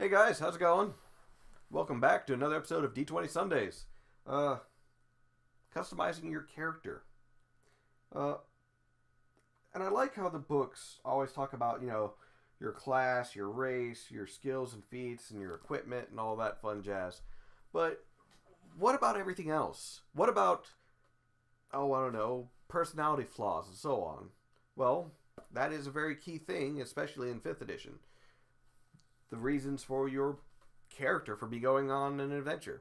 Hey guys, how's it going? Welcome back to another episode of D20 Sundays. Uh, Customizing your character. Uh, and I like how the books always talk about, your class, your race, your skills and feats, and your equipment, and all that fun jazz. But what about everything else? What about, I don't know, personality flaws and so on? Well, that is a very key thing, especially in 5th edition. The reasons for your character for be going on an adventure.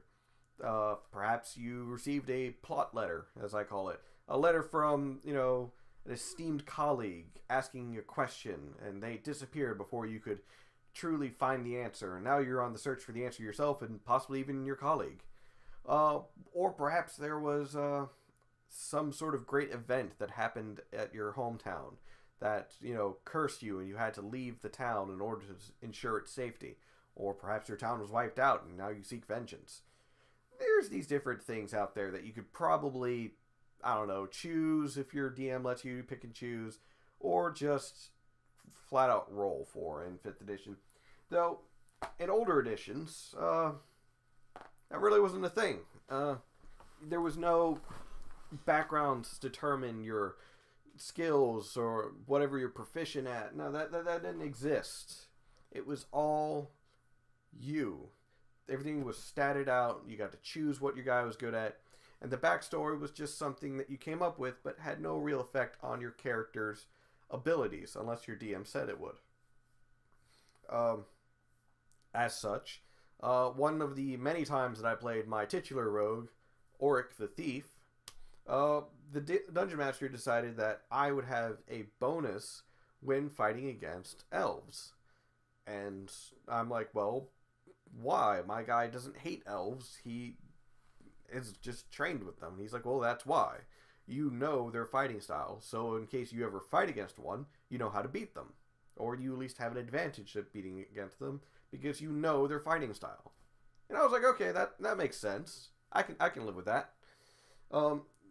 Perhaps you received a plot letter, as I call it, a letter from an esteemed colleague asking a question, and they disappeared before you could truly find the answer. And now you're on the search for the answer yourself, and possibly even your colleague. Or perhaps there was some sort of great event that happened at your hometown that cursed you and you had to leave the town in order to ensure its safety. Or perhaps your town was wiped out and now you seek vengeance. There's these different things out there that you could probably, I don't know, choose if your DM lets you pick and choose, or just flat out roll for in 5th edition. Though, in older editions, that really wasn't a thing. There was no backgrounds to determine your skills or whatever you're proficient at. No, that didn't exist. It was all you. Everything was statted out. You got to choose what your guy was good at. And the backstory was just something that you came up with but had no real effect on your character's abilities unless your DM said it would. As such, one of the many times that I played my titular rogue, Auric the Thief, the Dungeon Master decided that I would have a bonus when fighting against elves. And I'm like, well, why? My guy doesn't hate elves. He is just trained with them. He's like, well, that's why. You know their fighting style, so in case you ever fight against one, you know how to beat them. Or you at least have an advantage at beating against them because you know their fighting style. And I was like, okay, that makes sense. I can live with that.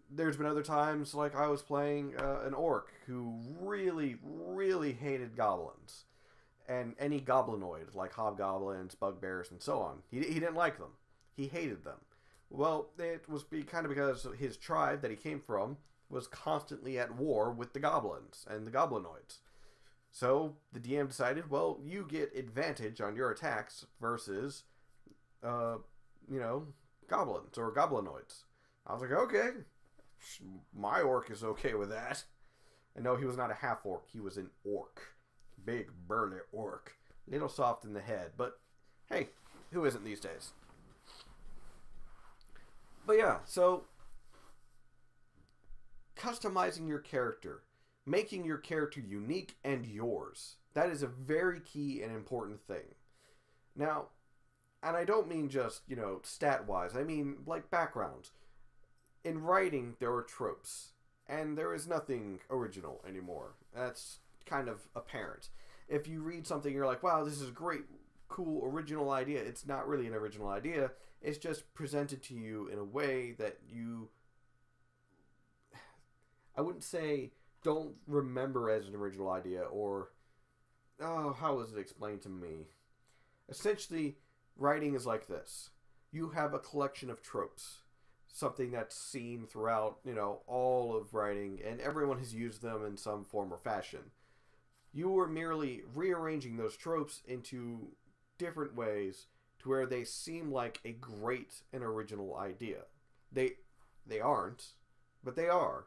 There's been other times, like I was playing an orc who really, really hated goblins. And any goblinoid, like hobgoblins, bugbears, and so on. He didn't like them. He hated them. Well, it was kind of because his tribe that he came from was constantly at war with the goblins and the goblinoids. So the DM decided, well, you get advantage on your attacks versus, goblins or goblinoids. I was like, okay, my orc is okay with that. And no, he was not a half orc. He was an orc. Big, burly orc. Little soft in the head, but hey, who isn't these days? But yeah, so customizing your character, making your character unique and yours. That is a very key and important thing. Now, and I don't mean just, stat-wise. I mean, like, backgrounds. In writing, there are tropes, and there is nothing original anymore. That's kind of apparent. If you read something, you're like, wow, this is a great, cool, original idea. It's not really an original idea. It's just presented to you in a way that you, I wouldn't say don't remember as an original idea, or, how was it explained to me? Essentially, writing is like this. You have a collection of tropes. Something that's seen throughout, all of writing, and everyone has used them in some form or fashion. You are merely rearranging those tropes into different ways to where they seem like a great and original idea. They aren't, but they are.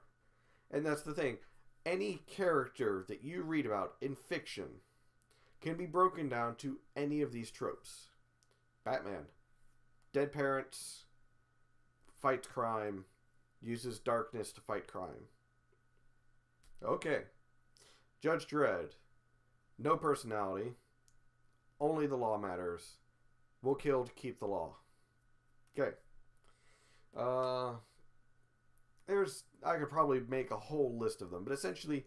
And that's the thing. Any character that you read about in fiction can be broken down to any of these tropes. Batman. Dead parents. Fights crime. Uses darkness to fight crime. Okay. Judge Dredd. No personality. Only the law matters. Will kill to keep the law. Okay. I could probably make a whole list of them, but essentially,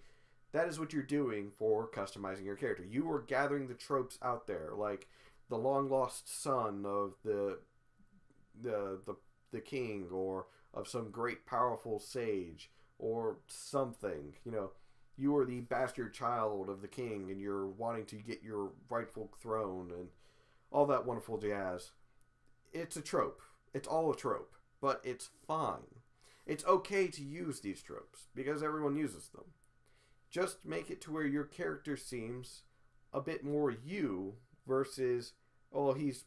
that is what you're doing for customizing your character. You are gathering the tropes out there, like the long lost son of the king, or of some great powerful sage, or something. You are the bastard child of the king, and you're wanting to get your rightful throne, and all that wonderful jazz. It's a trope. It's all a trope, but it's fine. It's okay to use these tropes because everyone uses them. Just make it to where your character seems a bit more you versus, oh, he's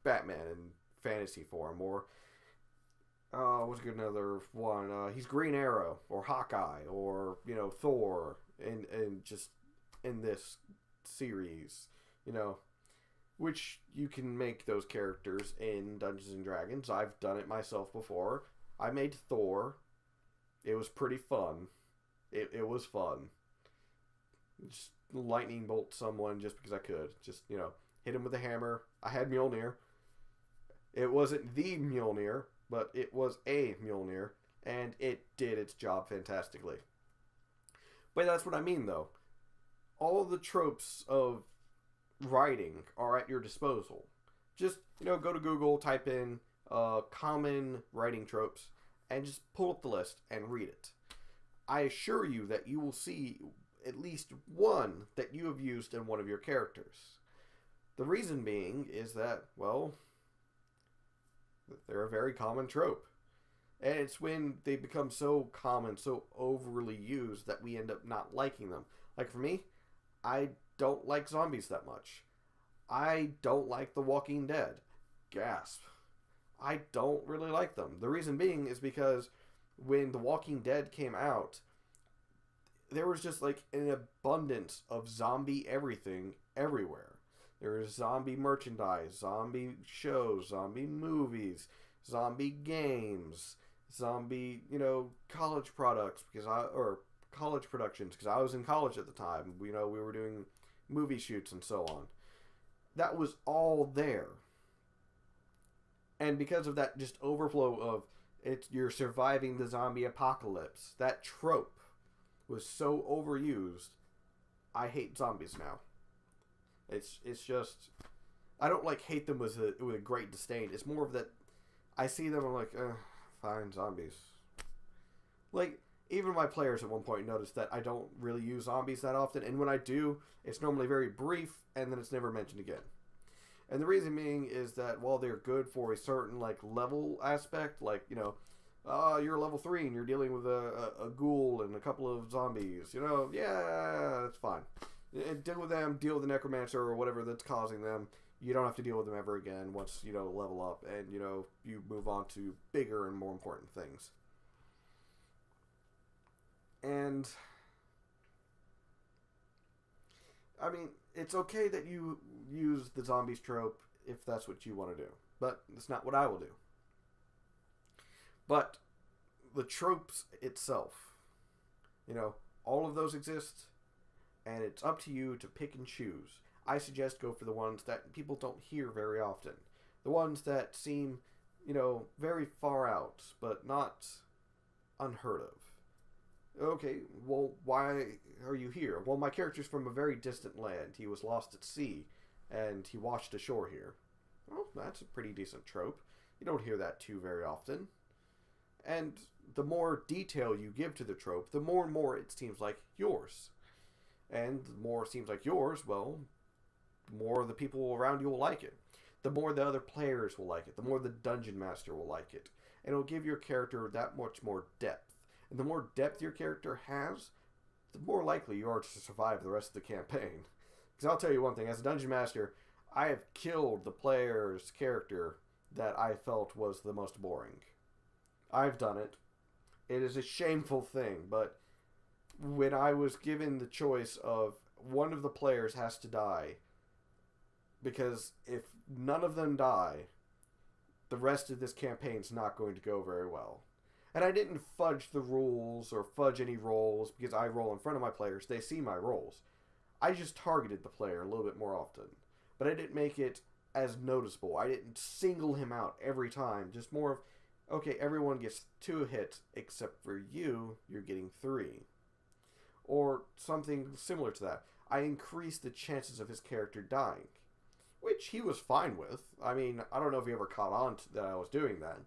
Batman in fantasy form, or what's another one? He's Green Arrow or Hawkeye or Thor, and just in this series, which you can make those characters in Dungeons and Dragons. I've done it myself before. I made Thor. It was pretty fun. It was fun. Just lightning bolt someone just because I could. Just, hit him with a hammer. I had Mjolnir. It wasn't the Mjolnir, but it was a Mjolnir, and it did its job fantastically. But that's what I mean, though. All the tropes of writing are at your disposal. Just, go to Google, type in common writing tropes, and just pull up the list and read it. I assure you that you will see at least one that you have used in one of your characters. The reason being is that, well, they're a very common trope. And it's when they become so common, so overly used, that we end up not liking them. Like for me, I don't like zombies that much. I don't like The Walking Dead. Gasp. I don't really like them. The reason being is because when The Walking Dead came out, there was just like an abundance of zombie everything everywhere. There was zombie merchandise, zombie shows, zombie movies, zombie games, zombie, college products or college productions, because I was in college at the time. We were doing movie shoots and so on. That was all there. And because of that just overflow of you're surviving the zombie apocalypse, that trope was so overused, I hate zombies now. It's just, I don't hate them with a great disdain. It's more of that I see them, I'm like, fine, zombies. Even my players at one point noticed that I don't really use zombies that often, and when I do, it's normally very brief, and then it's never mentioned again. And the reason being is that while they're good for a certain level aspect, you're level 3 and you're dealing with a ghoul and a couple of zombies, yeah, that's fine. Deal with them, deal with the necromancer or whatever that's causing them. You don't have to deal with them ever again once, level up and, you move on to bigger and more important things. And, I mean, it's okay that you use the zombies trope if that's what you want to do. But it's not what I will do. But the tropes itself, all of those exist, and it's up to you to pick and choose. I suggest go for the ones that people don't hear very often. The ones that seem, very far out, but not unheard of. Okay, well, why are you here? Well, my character's from a very distant land. He was lost at sea, and he washed ashore here. Well, that's a pretty decent trope. You don't hear that too very often. And the more detail you give to the trope, the more and more it seems like yours. And the more it seems like yours, well, the more the people around you will like it. The more the other players will like it. The more the dungeon master will like it. And it'll give your character that much more depth. And the more depth your character has, the more likely you are to survive the rest of the campaign. Because I'll tell you one thing, as a dungeon master, I have killed the player's character that I felt was the most boring. I've done it. It is a shameful thing, but when I was given the choice of one of the players has to die, because if none of them die, the rest of this campaign's not going to go very well. And I didn't fudge the rules or fudge any rolls because I roll in front of my players. They see my rolls. I just targeted the player a little bit more often. But I didn't make it as noticeable. I didn't single him out every time. Just more of, okay, everyone gets 2 hits except for you, you're getting 3. Or something similar to that. I increased the chances of his character dying, which he was fine with. I mean, I don't know if he ever caught on to that I was doing that,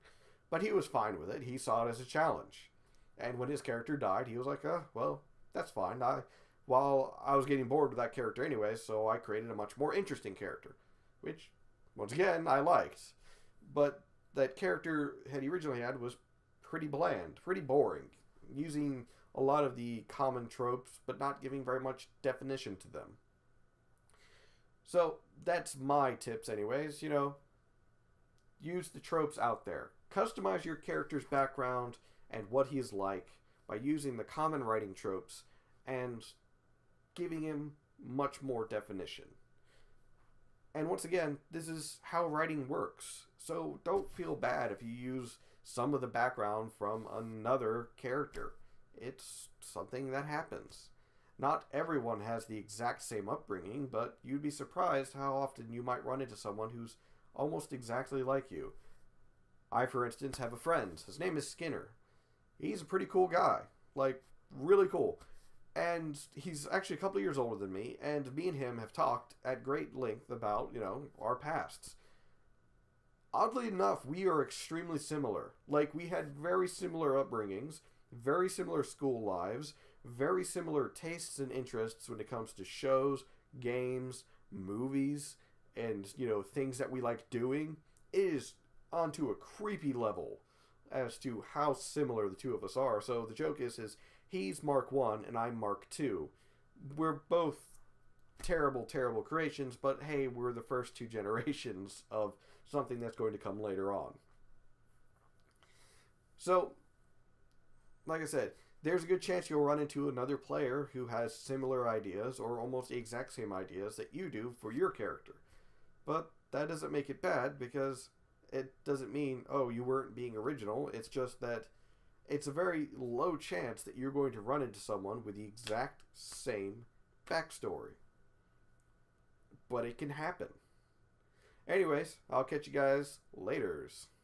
but he was fine with it. He saw it as a challenge. And when his character died, he was like, well, that's fine. While I was getting bored with that character anyway, so I created a much more interesting character, which once again, I liked. But that character he originally had was pretty bland, pretty boring, using a lot of the common tropes, but not giving very much definition to them. So that's my tips, anyways. Use the tropes out there. Customize your character's background and what he is like by using the common writing tropes and giving him much more definition. And once again, this is how writing works. So don't feel bad if you use some of the background from another character. It's something that happens. Not everyone has the exact same upbringing, but you'd be surprised how often you might run into someone who's almost exactly like you. I, for instance, have a friend. His name is Skinner. He's a pretty cool guy. Like, really cool. And he's actually a couple of years older than me, and me and him have talked at great length about, our pasts. Oddly enough, we are extremely similar. Like, we had very similar upbringings, very similar school lives, very similar tastes and interests when it comes to shows, games, movies, and, things that we like doing. It is onto a creepy level as to how similar the two of us are. So the joke is he's Mark 1 and I'm Mark 2. We're both terrible, terrible creations, but hey, we're the first two generations of something that's going to come later on. So, like I said, there's a good chance you'll run into another player who has similar ideas or almost the exact same ideas that you do for your character. But that doesn't make it bad, because it doesn't mean, oh, you weren't being original. It's just that it's a very low chance that you're going to run into someone with the exact same backstory. But it can happen. Anyways, I'll catch you guys laters.